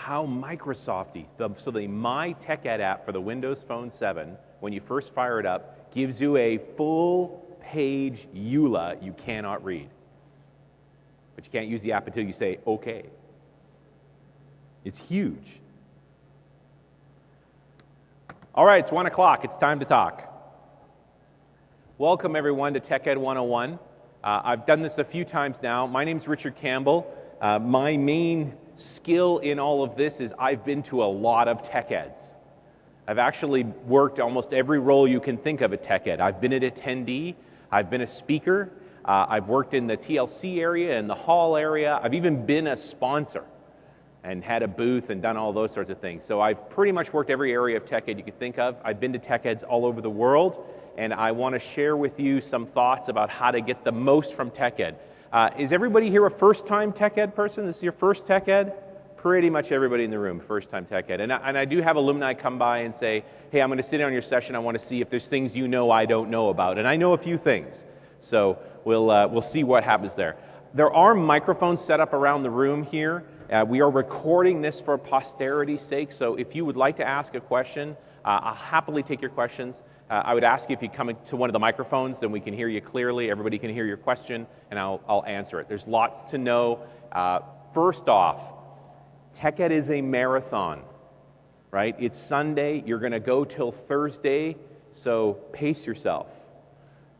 how Microsofty, so the My TechEd app for the Windows Phone 7, when you first fire it up, gives you a full-page EULA you cannot read. But you can't use the app until you say, okay. It's huge. All right, it's 1 o'clock. It's time to talk. Welcome, everyone, to TechEd 101. I've done this a few times now. My name's Richard Campbell. My main skill in all of this is I've been to a lot of TechEds. I've actually worked almost every role you can think of at TechEd. I've been an attendee. I've been a speaker. I've worked in the TLC area and the hall area. I've even been a sponsor and had a booth and done all those sorts of things. So I've pretty much worked every area of TechEd you could think of. I've been to TechEds all over the world, and I want to share with you some thoughts about how to get the most from TechEd. Is everybody here a first-time TechEd person? This is your first TechEd? Pretty much everybody in the room, first-time TechEd. And I do have alumni come by and say, hey, I'm going to sit in on your session. I want to see if there's things you know I don't know about. And I know a few things. So we'll see what happens there. There are microphones set up around the room here. We are recording this for posterity's sake, so if you would like to ask a question, I'll happily take your questions. I would ask you if you come to one of the microphones, then we can hear you clearly, everybody can hear your question, and I'll answer it. There's lots to know. First off, TechEd is a marathon, right? It's Sunday, you're going to go till Thursday, so pace yourself.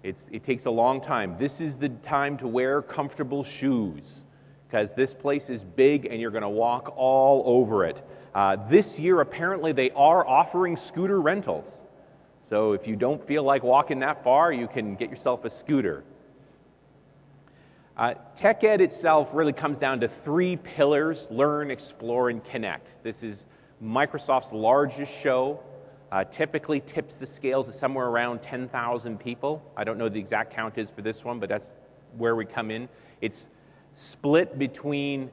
It takes a long time. This is the time to wear comfortable shoes, because this place is big and you're going to walk all over it. This year, apparently, they are offering scooter rentals. So if you don't feel like walking that far, you can get yourself a scooter. TechEd itself really comes down to 3 pillars: learn, explore, and connect. This is Microsoft's largest show. Typically tips the scales at somewhere around 10,000 people. I don't know the exact count is for this one, but that's where we come in. It's split between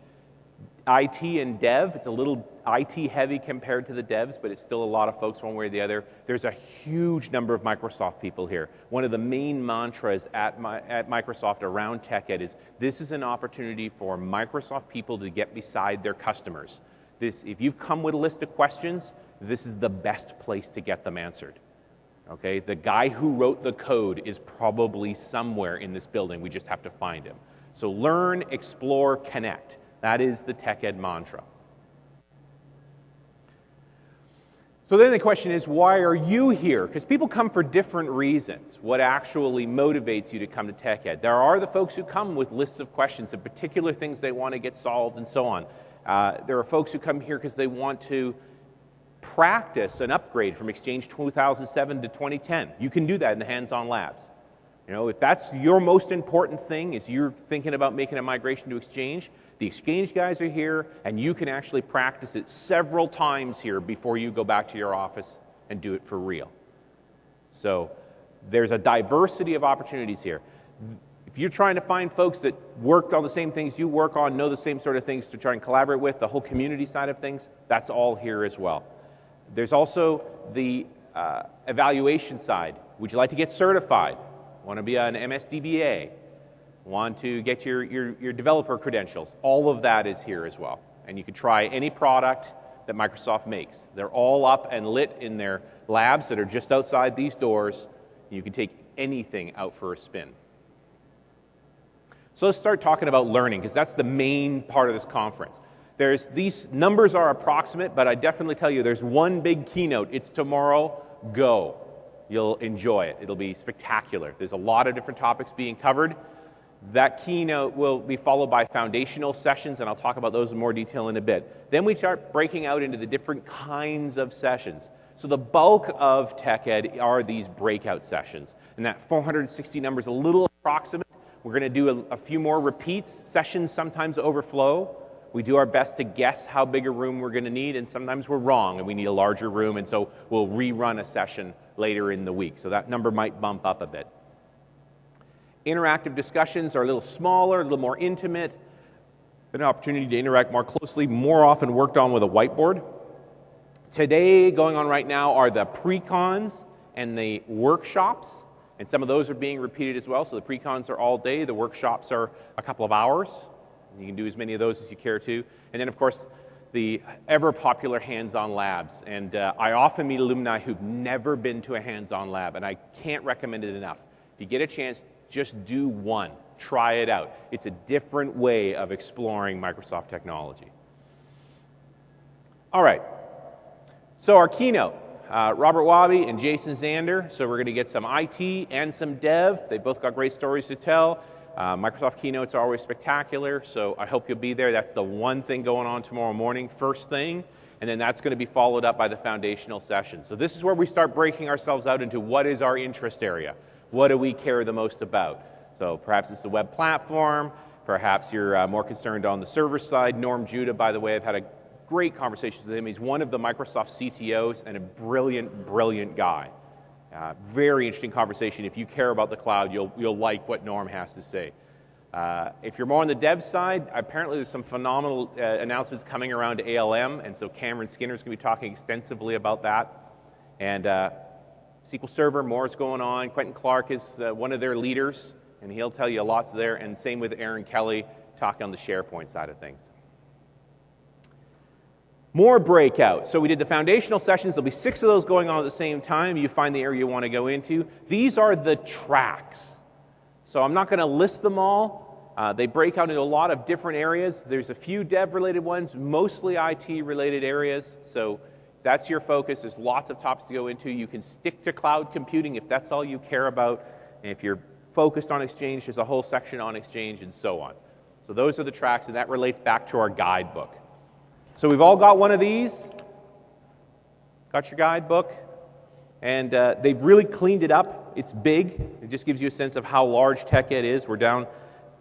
IT and dev. It's a little IT heavy compared to the devs, but it's still a lot of folks one way or the other. There's a huge number of Microsoft people here. One of the main mantras at Microsoft around TechEd is this is an opportunity for Microsoft people to get beside their customers. If you've come with a list of questions, this is the best place to get them answered. Okay? The guy who wrote the code is probably somewhere in this building. We just have to find him. So learn, explore, connect. That is the TechEd mantra. So then the question is, why are you here? Because people come for different reasons. What actually motivates you to come to TechEd? There are the folks who come with lists of questions and particular things they want to get solved and so on. There are folks who come here because they want to practice an upgrade from Exchange 2007 to 2010. You can do that in the hands-on labs. You know, if that's your most important thing, is you're thinking about making a migration to Exchange, the Exchange guys are here, and you can actually practice it several times here before you go back to your office and do it for real. So there's a diversity of opportunities here. If you're trying to find folks that work on the same things you work on, know the same sort of things to try and collaborate with, the whole community side of things, that's all here as well. There's also the evaluation side. Would you like to get certified? Want to be an MSDBA? Want to get your developer credentials? All of that is here as well. And you can try any product that Microsoft makes. They're all up and lit in their labs that are just outside these doors. You can take anything out for a spin. So let's start talking about learning, because that's the main part of this conference. These numbers are approximate, but I definitely tell you there's one big keynote. It's tomorrow. Go. You'll enjoy it. It'll be spectacular. There's a lot of different topics being covered. That keynote will be followed by foundational sessions, and I'll talk about those in more detail in a bit. Then we start breaking out into the different kinds of sessions. So the bulk of TechEd are these breakout sessions, and that 460 number is a little approximate. We're going to do a few more repeats. Sessions sometimes overflow. We do our best to guess how big a room we're going to need, and sometimes we're wrong, and we need a larger room, and so we'll rerun a session later in the week. So that number might bump up a bit. Interactive discussions are a little smaller, a little more intimate. An opportunity to interact more closely, more often worked on with a whiteboard. Today, going on right now, are the pre-cons and the workshops, and some of those are being repeated as well. So the pre-cons are all day, the workshops are a couple of hours. You can do as many of those as you care to. And then, of course, the ever-popular hands-on labs. And I often meet alumni who've never been to a hands-on lab, and I can't recommend it enough. If you get a chance, just do one. Try it out. It's a different way of exploring Microsoft technology. All right, so our keynote, Robert Wabi and Jason Zander. So we're going to get some IT and some dev. They both got great stories to tell. Microsoft keynotes are always spectacular, so I hope you'll be there. That's the one thing going on tomorrow morning, first thing, and then that's going to be followed up by the foundational session. So this is where we start breaking ourselves out into what is our interest area. What do we care the most about? So perhaps it's the web platform, perhaps you're more concerned on the server side. Norm Judah, by the way, I've had a great conversation with him. He's one of the Microsoft CTOs and a brilliant, brilliant guy. Very interesting conversation. If you care about the cloud, you'll like what Norm has to say. If you're more on the dev side, apparently there's some phenomenal announcements coming around ALM, and so Cameron Skinner's going to be talking extensively about that. And SQL Server, more is going on. Quentin Clark is one of their leaders, and he'll tell you lots there, and same with Aaron Kelly talking on the SharePoint side of things. More breakouts. So we did the foundational sessions. There'll be 6 of those going on at the same time. You find the area you want to go into. These are the tracks. So I'm not going to list them all. They break out into a lot of different areas. There's a few dev-related ones, mostly IT-related areas. So that's your focus. There's lots of topics to go into. You can stick to cloud computing if that's all you care about. And if you're focused on Exchange, there's a whole section on Exchange and so on. So those are the tracks, and that relates back to our guidebook. So we've all got one of these. Got your guidebook. And they've really cleaned it up. It's big. It just gives you a sense of how large TechEd is. We're down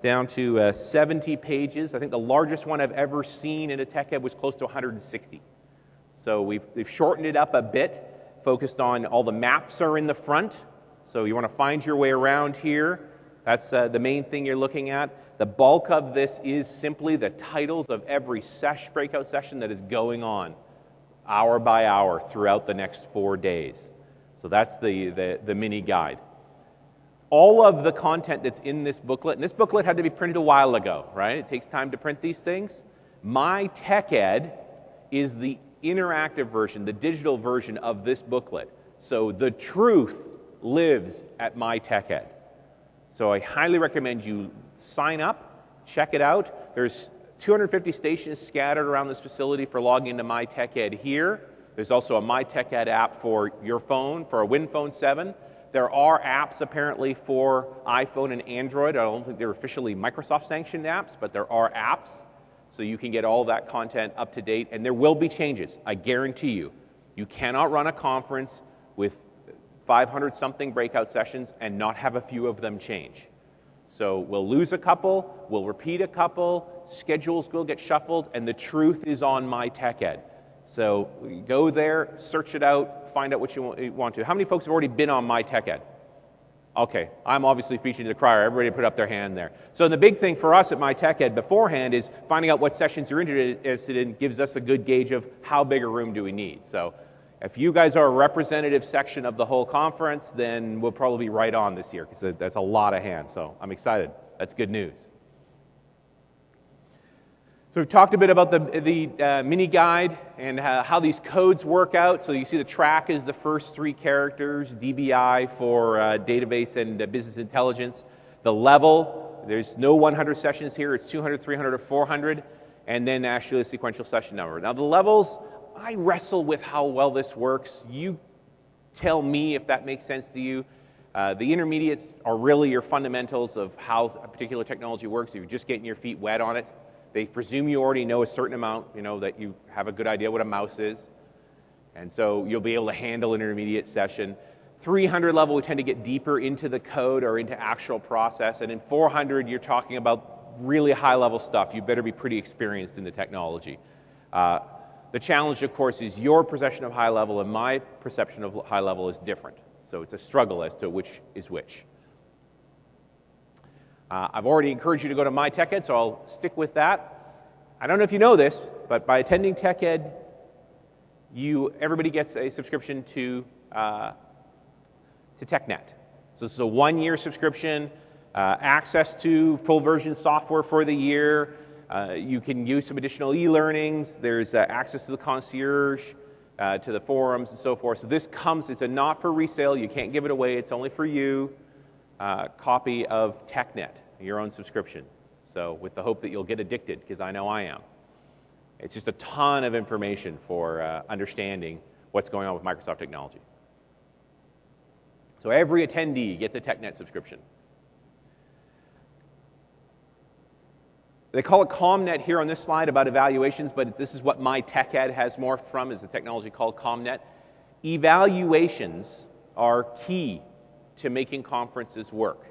to 70 pages. I think the largest one I've ever seen in a TechEd was close to 160. So they've shortened it up a bit, focused on all the maps are in the front. So you want to find your way around here. That's the main thing you're looking at. The bulk of this is simply the titles of every breakout session that is going on, hour by hour, throughout the next 4 days. So that's the mini guide. All of the content that's in this booklet, and this booklet had to be printed a while ago, right? It takes time to print these things. My TechEd is the interactive version, the digital version of this booklet. So the truth lives at My TechEd. So I highly recommend you sign up, check it out. There's 250 stations scattered around this facility for logging into My TechEd here. There's also a My TechEd app for your phone, for a WinPhone 7. There are apps apparently for iPhone and Android. I don't think they're officially Microsoft sanctioned apps, but there are apps. So you can get all that content up to date, and there will be changes, I guarantee you. You cannot run a conference with 500-something breakout sessions and not have a few of them change. So we'll lose a couple, we'll repeat a couple, schedules will get shuffled, and the truth is on My TechEd. So go there, search it out, find out what you want to. How many folks have already been on My TechEd? Okay, I'm obviously preaching to the choir. Everybody put up their hand there. So the big thing for us at My TechEd beforehand is finding out what sessions you're interested in gives us a good gauge of how big a room do we need. So if you guys are a representative section of the whole conference, then we'll probably be right on this year because that's a lot of hands. So I'm excited. That's good news. So we've talked a bit about the mini guide and how these codes work out. So you see the track is the first 3 characters, DBI for database and business intelligence. The level, there's no 100 sessions here. It's 200, 300, or 400. And then actually a sequential session number. Now the levels, I wrestle with how well this works. You tell me if that makes sense to you. The intermediates are really your fundamentals of how a particular technology works. You're just getting your feet wet on it. They presume you already know a certain amount, that you have a good idea what a mouse is. And so you'll be able to handle an intermediate session. 300 level, we tend to get deeper into the code or into actual process. And in 400, you're talking about really high-level stuff. You better be pretty experienced in the technology. The challenge, of course, is your perception of high level and my perception of high level is different. So it's a struggle as to which is which. I've already encouraged you to go to My TechEd, so I'll stick with that. I don't know if you know this, but by attending TechEd, everybody gets a subscription to TechNet. So this is a 1-year subscription, access to full version software for the year, You can use some additional e-learnings. There's access to the concierge, to the forums and so forth. So this it's a not for resale. You can't give it away. It's only for you. Copy of TechNet, your own subscription. So with the hope that you'll get addicted, because I know I am. It's just a ton of information for understanding what's going on with Microsoft technology. So every attendee gets a TechNet subscription. They call it ComNet here on this slide about evaluations, but this is what my TechEd has morphed from, is a technology called ComNet. Evaluations are key to making conferences work.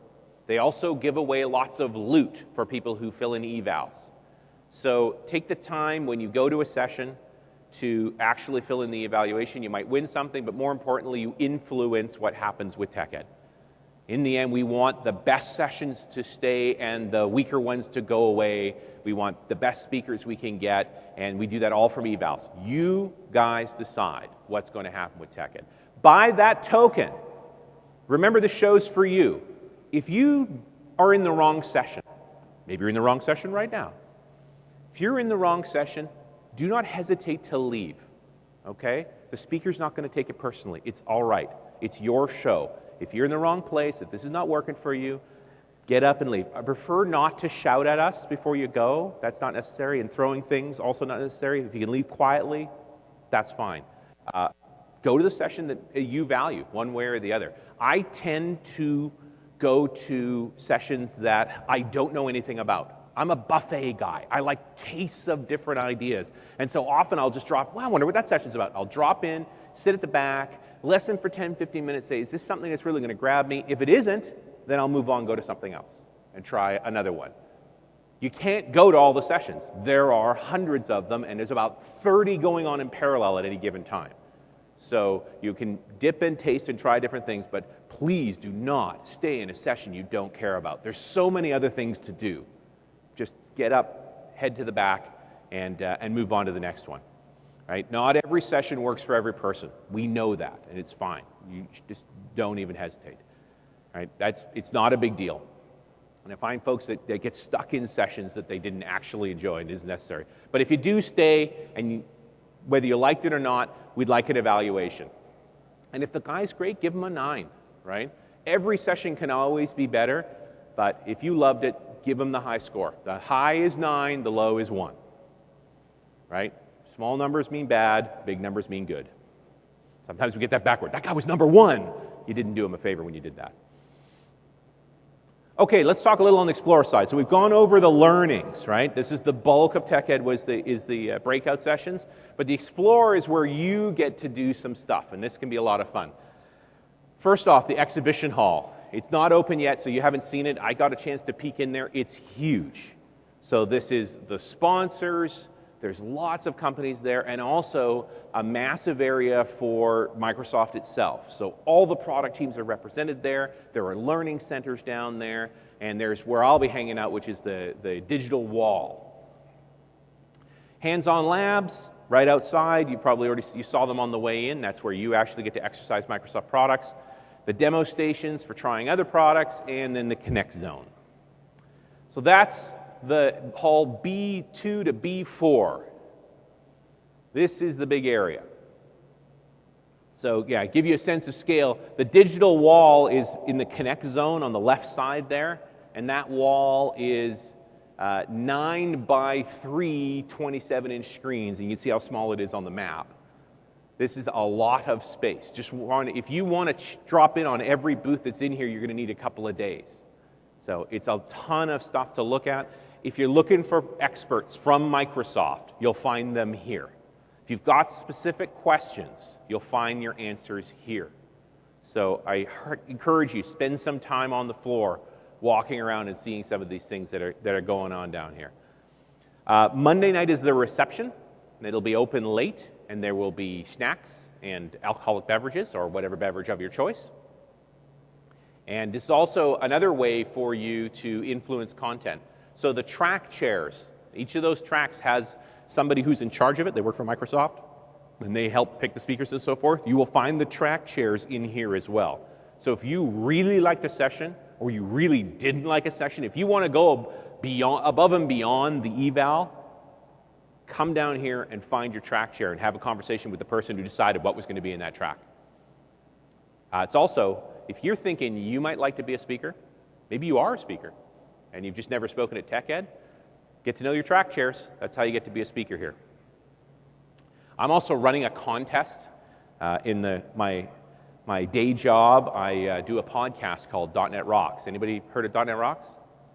They also give away lots of loot for people who fill in evals. So take the time when you go to a session to actually fill in the evaluation. You might win something, but more importantly, you influence what happens with TechEd. In the end, we want the best sessions to stay and the weaker ones to go away. We want the best speakers we can get, and we do that all from evals. You guys decide what's going to happen with TechEd. By that token, remember the show's for you. If you are in the wrong session, maybe you're in the wrong session right now. If you're in the wrong session, do not hesitate to leave, okay? The speaker's not going to take it personally. It's all right. It's your show. If you're in the wrong place, if this is not working for you, get up and leave. I prefer not to shout at us before you go. That's not necessary. And throwing things, also not necessary. If you can leave quietly, that's fine. Go to the session that you value, one way or the other. I tend to go to sessions that I don't know anything about. I'm a buffet guy. I like tastes of different ideas. And so often I'll just drop, well, I wonder what that session's about. I'll drop in, sit at the back, listen for 10, 15 minutes, say, is this something that's really going to grab me? If it isn't, then I'll move on, go to something else, and try another one. You can't go to all the sessions. There are hundreds of them, and there's about 30 going on in parallel at any given time. So you can dip and taste and try different things, but please do not stay in a session you don't care about. There's so many other things to do. Just get up, head to the back, and move on to the next one. Right? Not every session works for every person. We know that, and it's fine. You just don't even hesitate. Right? It's not a big deal. And I find folks that get stuck in sessions that they didn't actually enjoy and isn't necessary. But if you do stay, and whether you liked it or not, we'd like an evaluation. And if the guy's great, give him a 9. Right? Every session can always be better, but if you loved it, give him the high score. The high is 9, the low is 1. Right? Small numbers mean bad, big numbers mean good. Sometimes we get that backward. That guy was number 1. You didn't do him a favor when you did that. Okay, let's talk a little on the Explorer side. So we've gone over the learnings, right? This is the bulk of TechEd is the breakout sessions. But the Explorer is where you get to do some stuff, and this can be a lot of fun. First off, the exhibition hall. It's not open yet, so you haven't seen it. I got a chance to peek in there. It's huge. So this is the sponsors. There's lots of companies there, and also a massive area for Microsoft itself. So all the product teams are represented there. There are learning centers down there, and there's where I'll be hanging out, which is the digital wall. Hands-on labs, right outside. You saw them on the way in. That's where you actually get to exercise Microsoft products. The demo stations for trying other products, and then the Connect Zone. So that's the hall B2 to B4. This is the big area. So yeah, give you a sense of scale. The digital wall is in the Connect Zone on the left side there, and that wall is 9 by 3 27-inch screens, and you can see how small it is on the map. This is a lot of space. If you want to drop in on every booth that's in here, you're going to need a couple of days. So it's a ton of stuff to look at. If you're looking for experts from Microsoft, you'll find them here. If you've got specific questions, you'll find your answers here. So I encourage you, spend some time on the floor walking around and seeing some of these things that are going on down here. Monday night is the reception. It'll be open late, and there will be snacks and alcoholic beverages or whatever beverage of your choice. And this is also another way for you to influence content. So the track chairs, each of those tracks has somebody who's in charge of it. They work for Microsoft, and they help pick the speakers and so forth. You will find the track chairs in here as well. So if you really liked a session or you really didn't like a session, if you want to go above and beyond the eval, come down here and find your track chair and have a conversation with the person who decided what was going to be in that track. It's also, if you're thinking you might like to be a speaker, maybe you are a speaker, and you've just never spoken at TechEd, get to know your track chairs. That's how you get to be a speaker here. I'm also running a contest in my day job. I do a podcast called .NET Rocks. Anybody heard of .NET Rocks?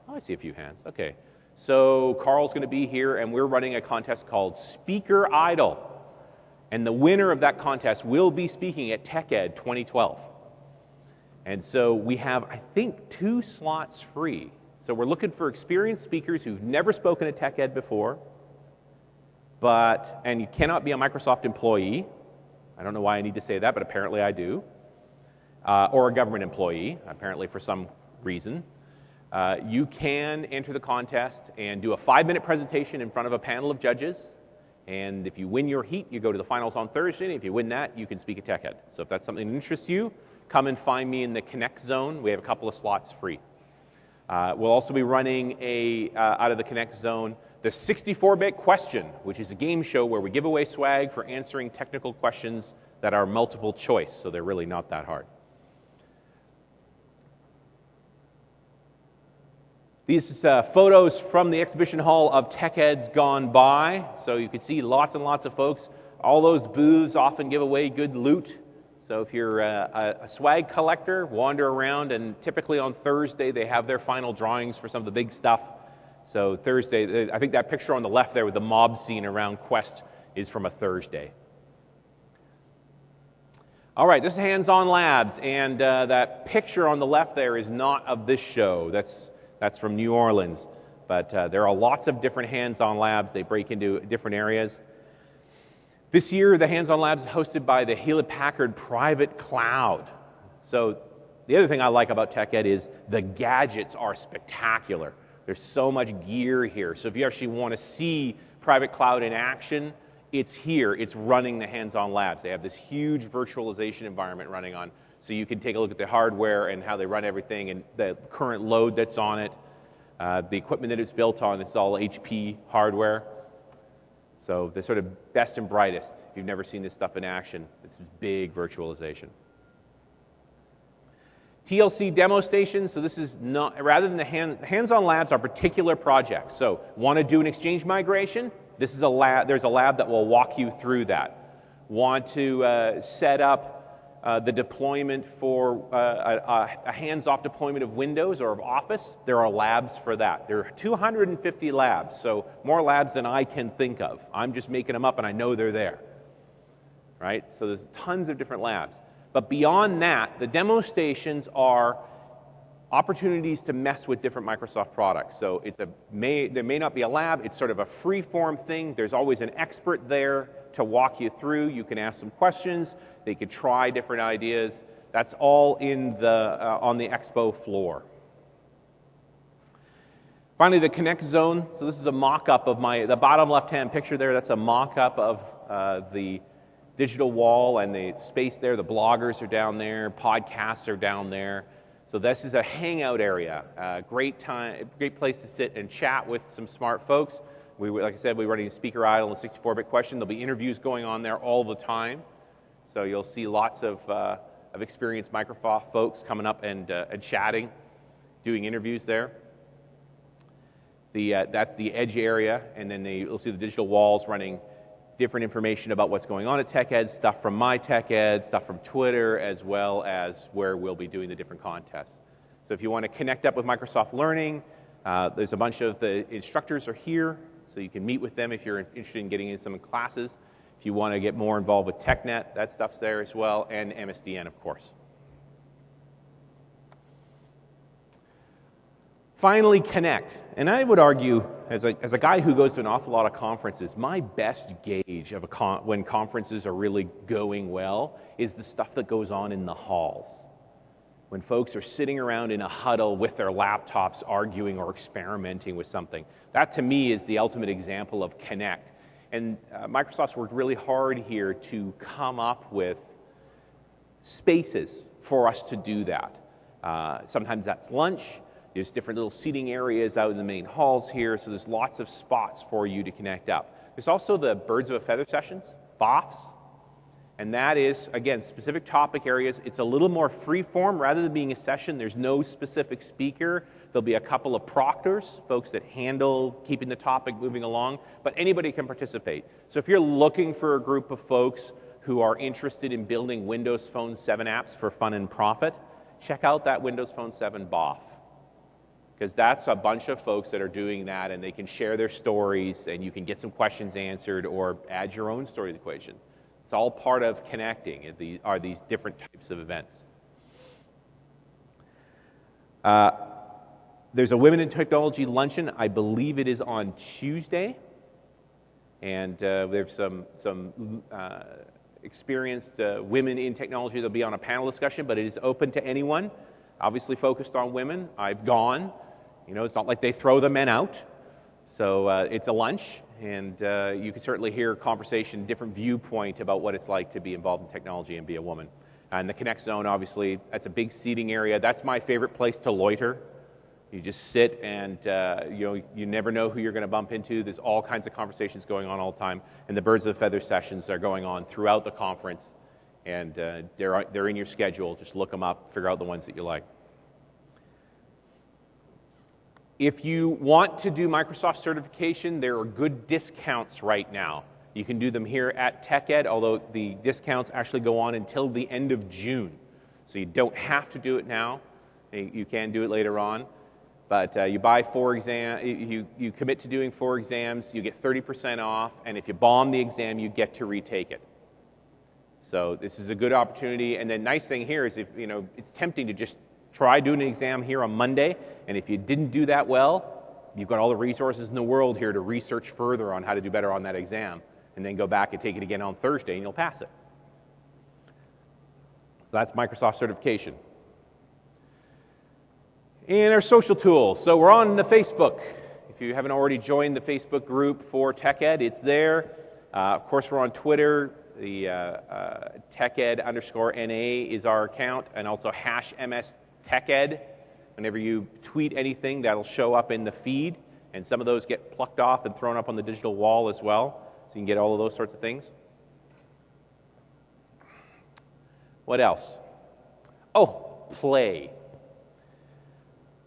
Oh, I see a few hands. Okay. So Carl's going to be here, and we're running a contest called Speaker Idol. And the winner of that contest will be speaking at TechEd 2012. And so we have, I think, 2 slots free. So we're looking for experienced speakers who've never spoken at TechEd before, and you cannot be a Microsoft employee. I don't know why I need to say that, but apparently I do. Or a government employee, apparently for some reason. You can enter the contest and do a 5-minute presentation in front of a panel of judges. And if you win your heat, you go to the finals on Thursday. And if you win that, you can speak at TechEd. So if that's something that interests you, come and find me in the Connect zone. We have a couple of slots free. We'll also be running out of the Connect zone the 64-bit question, which is a game show where we give away swag for answering technical questions that are multiple choice, so they're really not that hard. These photos from the exhibition hall of TechEd's gone by, so you can see lots and lots of folks. All those booths often give away good loot. So if you're a swag collector, wander around, and typically on Thursday they have their final drawings for some of the big stuff. So Thursday, I think that picture on the left there with the mob scene around Quest is from a Thursday. All right, this is Hands-On Labs, and that picture on the left there is not of this show. That's from New Orleans. But there are lots of different Hands-On Labs. They break into different areas. This year, the Hands-On Labs is hosted by the Hewlett-Packard Private Cloud. So the other thing I like about TechEd is the gadgets are spectacular. There's so much gear here. So if you actually want to see private cloud in action, it's here. It's running the Hands-On Labs. They have this huge virtualization environment running on. So you can take a look at the hardware and how they run everything and the current load that's on it. The equipment that it's built on, it's all HP hardware. So the sort of best and brightest. If you've never seen this stuff in action, it's big virtualization. TLC demo stations, so this is not, rather than the Hands-On Labs are particular projects. So want to do an Exchange migration? This is a lab, there's a lab that will walk you through that. Want to set up the deployment for a hands-off deployment of Windows or of Office? There are labs for that. There are 250 labs, so more labs than I can think of. I'm just making them up and I know they're there. Right? So there's tons of different labs. But beyond that, the demo stations are opportunities to mess with different Microsoft products. So there may not be a lab, it's sort of a free-form thing. There's always an expert there to walk you through. You can ask some questions, they could try different ideas. That's all in on the expo floor. Finally, the Connect zone. So this is a mock-up of the bottom left-hand picture there, that's a mock-up of the digital wall and the space there. The bloggers are down there, podcasts are down there. So this is a hangout area, great place to sit and chat with some smart folks. Like I said, we're running a speaker idol and 64-bit question. There'll be interviews going on there all the time. So you'll see lots of experienced Microsoft folks coming up and chatting, doing interviews there. That's the edge area, and then you'll see the digital walls running different information about what's going on at TechEd, stuff from my TechEd, stuff from Twitter, as well as where we'll be doing the different contests. So if you want to connect up with Microsoft Learning, there's a bunch of the instructors are here, so you can meet with them if you're interested in getting into some classes. If you want to get more involved with TechNet, that stuff's there as well, and MSDN, of course. Finally, Connect. And I would argue, as a guy who goes to an awful lot of conferences, my best gauge of when conferences are really going well is the stuff that goes on in the halls. When folks are sitting around in a huddle with their laptops arguing or experimenting with something. That, to me, is the ultimate example of Connect. And Microsoft's worked really hard here to come up with spaces for us to do that. Sometimes that's lunch. There's different little seating areas out in the main halls here, so there's lots of spots for you to connect up. There's also the Birds of a Feather sessions, BOFs, and that is, again, specific topic areas. It's a little more free-form. Rather than being a session, there's no specific speaker. There'll be a couple of proctors, folks that handle keeping the topic moving along, but anybody can participate. So if you're looking for a group of folks who are interested in building Windows Phone 7 apps for fun and profit, check out that Windows Phone 7 BOF, because that's a bunch of folks that are doing that, and they can share their stories, and you can get some questions answered or add your own story to the equation. It's all part of connecting, are these different types of events. There's a Women in Technology luncheon. I believe it is on Tuesday, and there's some experienced women in technology that'll be on a panel discussion, but it is open to anyone, obviously focused on women. I've gone. You know, it's not like they throw the men out. So it's a lunch, and you can certainly hear conversation, different viewpoint about what it's like to be involved in technology and be a woman. And the Connect Zone, obviously, that's a big seating area. That's my favorite place to loiter. You just sit and you never know who you're going to bump into. There's all kinds of conversations going on all the time. And the Birds of a Feather sessions are going on throughout the conference. And they're in your schedule. Just look them up, figure out the ones that you like. If you want to do Microsoft certification, there are good discounts right now. You can do them here at TechEd, although the discounts actually go on until the end of June. So you don't have to do it now. You can do it later on. But you buy 4 exams, you commit to doing 4 exams, you get 30% off, and if you bomb the exam, you get to retake it. So this is a good opportunity. And the nice thing here is, it's tempting to just try doing an exam here on Monday, and if you didn't do that well, you've got all the resources in the world here to research further on how to do better on that exam, and then go back and take it again on Thursday, and you'll pass it. So that's Microsoft certification. And our social tools. So we're on the Facebook. If you haven't already joined the Facebook group for TechEd, it's there. Of course, we're on Twitter. The TechEd_NA is our account, and also #MSTechEd. Whenever you tweet anything, that'll show up in the feed, and some of those get plucked off and thrown up on the digital wall as well, so you can get all of those sorts of things. What else? Oh, play.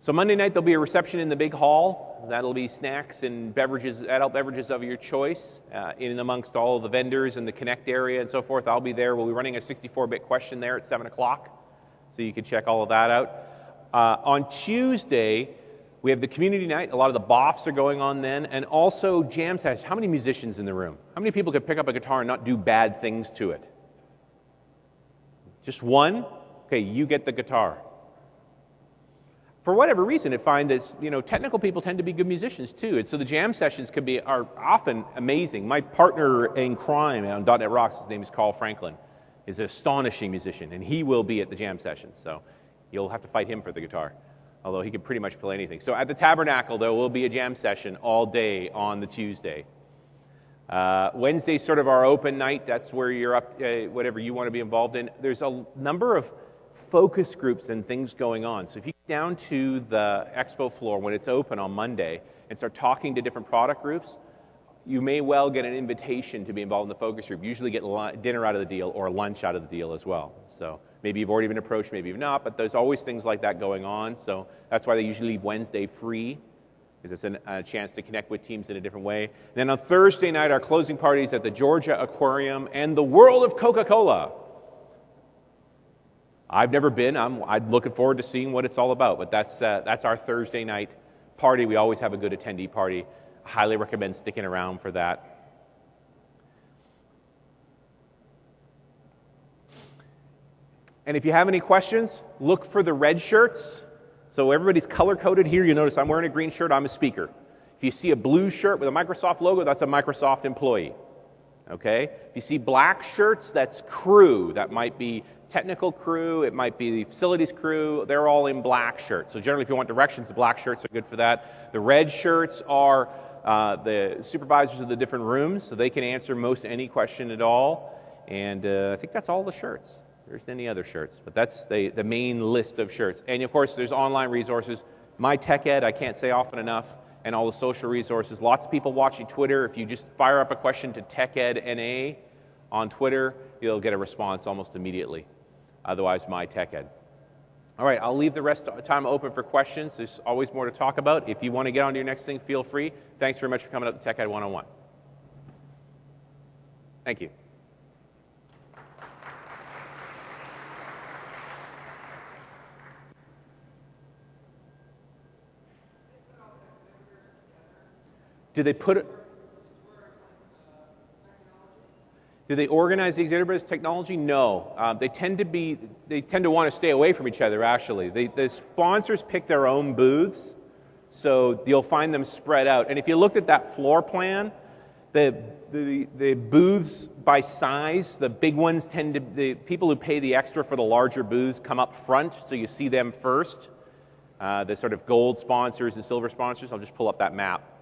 So Monday night, there'll be a reception in the big hall. That'll be snacks and beverages, adult beverages of your choice, in and amongst all of the vendors in the Connect area and so forth. I'll be there. We'll be running a 64-bit question there at 7 o'clock, so you can check all of that out. On Tuesday, we have the community night. A lot of the BOFs are going on then, and also jam sessions. How many musicians in the room? How many people could pick up a guitar and not do bad things to it? Just one? Okay, you get the guitar. For whatever reason, I find that technical people tend to be good musicians too, and so the jam sessions are often amazing. My partner in crime on .NET Rocks, his name is Carl Franklin, is an astonishing musician, and he will be at the jam session. So you'll have to fight him for the guitar, although he can pretty much play anything. So at the Tabernacle, there will be a jam session all day on the Tuesday. Wednesday's sort of our open night. That's where you're up, whatever you want to be involved in. There's a number of focus groups and things going on. So if you get down to the expo floor when it's open on Monday and start talking to different product groups, you may well get an invitation to be involved in the focus group. You usually get dinner out of the deal or lunch out of the deal as well. So maybe you've already been approached, maybe you've not, but there's always things like that going on. So that's why they usually leave Wednesday free, because it's a chance to connect with teams in a different way. And then on Thursday night, our closing party is at the Georgia Aquarium and the World of Coca-Cola. I've never been. I'm looking forward to seeing what it's all about, but that's our Thursday night party. We always have a good attendee party. I highly recommend sticking around for that. And if you have any questions, look for the red shirts. So everybody's color-coded here. You notice I'm wearing a green shirt. I'm a speaker. If you see a blue shirt with a Microsoft logo, that's a Microsoft employee. Okay? If you see black shirts, that's crew. That might be technical crew, it might be the facilities crew. They're all in black shirts. So generally, if you want directions, the black shirts are good for that. The red shirts are the supervisors of the different rooms, so they can answer most any question at all. And I think that's all the shirts. There isn't any other shirts, but that's the main list of shirts. And of course, there's online resources. My Tech Ed, I can't say often enough, and all the social resources. Lots of people watching Twitter. If you just fire up a question to Tech Ed NA on Twitter, you'll get a response almost immediately. Otherwise, My Tech Ed. All right, I'll leave the rest of the time open for questions. There's always more to talk about. If you want to get on to your next thing, feel free. Thanks very much for coming up to Tech Ed 101. Thank you. Do they put it? Do they organize the exhibitors' technology? No. They tend to want to stay away from each other, actually. The sponsors pick their own booths, so you'll find them spread out. And if you looked at that floor plan, the booths by size, the big ones the people who pay the extra for the larger booths come up front, so you see them first. The sort of gold sponsors and silver sponsors. I'll just pull up that map.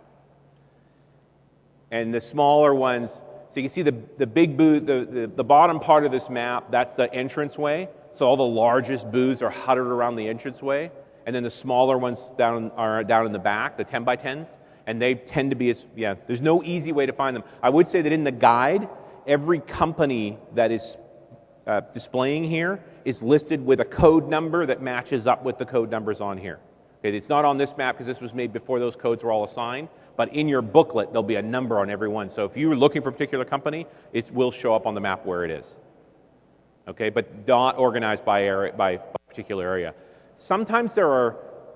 And the smaller ones, so you can see the big booth, the bottom part of this map, that's the entranceway. So all the largest booths are huddled around the entranceway. And then the smaller ones are down in the back, the 10 by 10s. And they tend to be, there's no easy way to find them. I would say that in the guide, every company that is displaying here is listed with a code number that matches up with the code numbers on here. Okay, it's not on this map because this was made before those codes were all assigned, but in your booklet, there'll be a number on every one. So if you're looking for a particular company, it will show up on the map where it is. Okay, but not organized by particular area. Sometimes there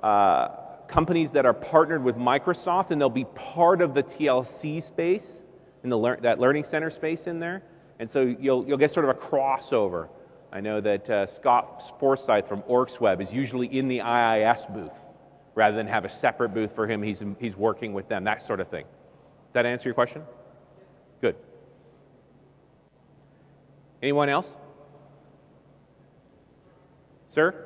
are companies that are partnered with Microsoft, and they'll be part of the TLC space, in that Learning Center space in there. And so you'll get sort of a crossover. I know that Scott Forsyth from OrcsWeb is usually in the IIS booth, rather than have a separate booth for him. He's working with them, that sort of thing. Does that answer your question? Good. Anyone else? Sir?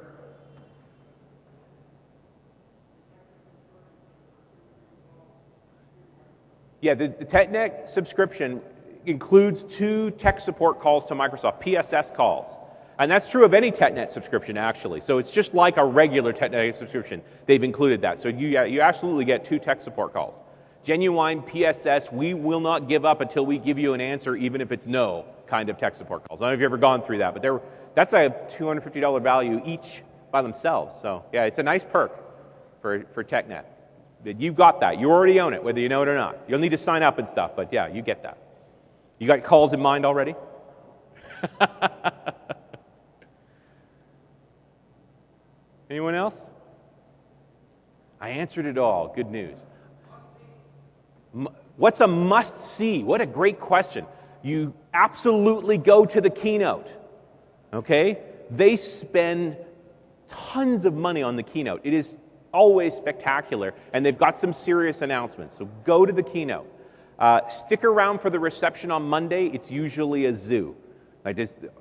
Yeah, the TechNet subscription includes 2 tech support calls to Microsoft, PSS calls. And that's true of any TechNet subscription, actually. So it's just like a regular TechNet subscription. They've included that. So you absolutely get 2 tech support calls. Genuine PSS, we will not give up until we give you an answer, even if it's no, kind of tech support calls. I don't know if you've ever gone through that, but that's a $250 value each by themselves. So yeah, it's a nice perk for TechNet. You've got that. You already own it, whether you know it or not. You'll need to sign up and stuff, but yeah, you get that. You got calls in mind already? Anyone else? I answered it all. Good news. What's a must-see? What a great question. You absolutely go to the keynote. Okay? They spend tons of money on the keynote. It is always spectacular, and they've got some serious announcements. So go to the keynote. Stick around for the reception on Monday. It's usually a zoo. Like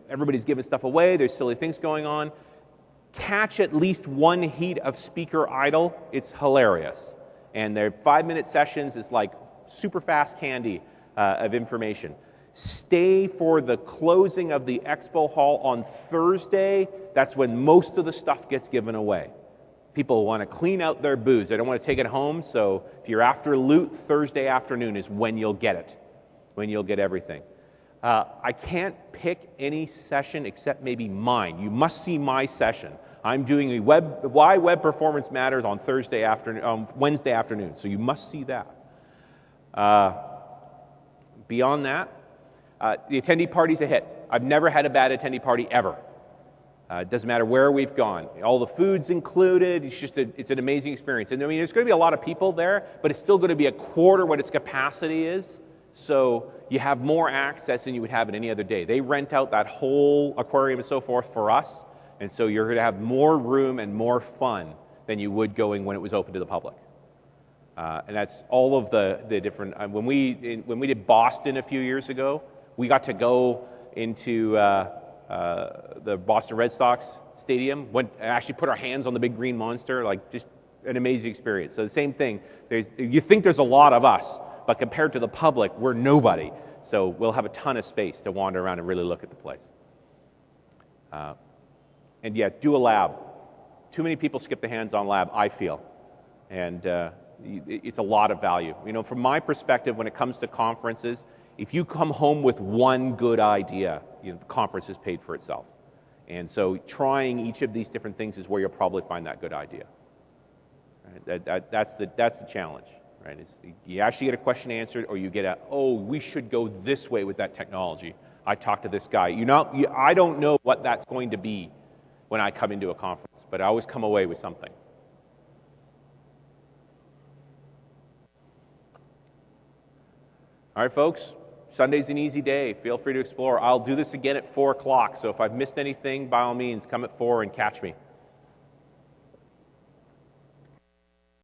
everybody's giving stuff away. There's silly things going on. Catch at least one heat of Speaker Idol. It's hilarious. And they're 5-minute sessions. It's like super fast candy of information. Stay for the closing of the expo hall on Thursday. That's when most of the stuff gets given away. People want to clean out their booths. They don't want to take it home, so if you're after loot, Thursday afternoon is when you'll get it, when you'll get everything. I can't pick any session except maybe mine. You must see my session. I'm doing why web performance matters on Wednesday afternoon, so you must see that. Beyond that, the attendee party's a hit. I've never had a bad attendee party ever. It doesn't matter where we've gone. All the food's included. It's an amazing experience. And I mean, there's going to be a lot of people there, but it's still going to be a quarter what its capacity is. So you have more access than you would have at any other day. They rent out that whole aquarium and so forth for us, and so you're going to have more room and more fun than you would going when it was open to the public. And that's all of the different. When we did Boston a few years ago, we got to go into the Boston Red Sox stadium, went and actually put our hands on the big green monster, like just an amazing experience. So the same thing, you think there's a lot of us, but compared to the public, we're nobody. So we'll have a ton of space to wander around and really look at the place. And yeah, do a lab. Too many people skip the hands-on lab, I feel. And it's a lot of value. You know, from my perspective, when it comes to conferences, if you come home with one good idea, you know, the conference is paid for itself. And so trying each of these different things is where you'll probably find that good idea. Right? That's the challenge. Right? It's, you actually get a question answered, or you get we should go this way with that technology. I talked to this guy. I don't know what that's going to be when I come into a conference, but I always come away with something. All right, folks, Sunday's an easy day. Feel free to explore. I'll do this again at 4 o'clock, so if I've missed anything, by all means, come at 4 and catch me.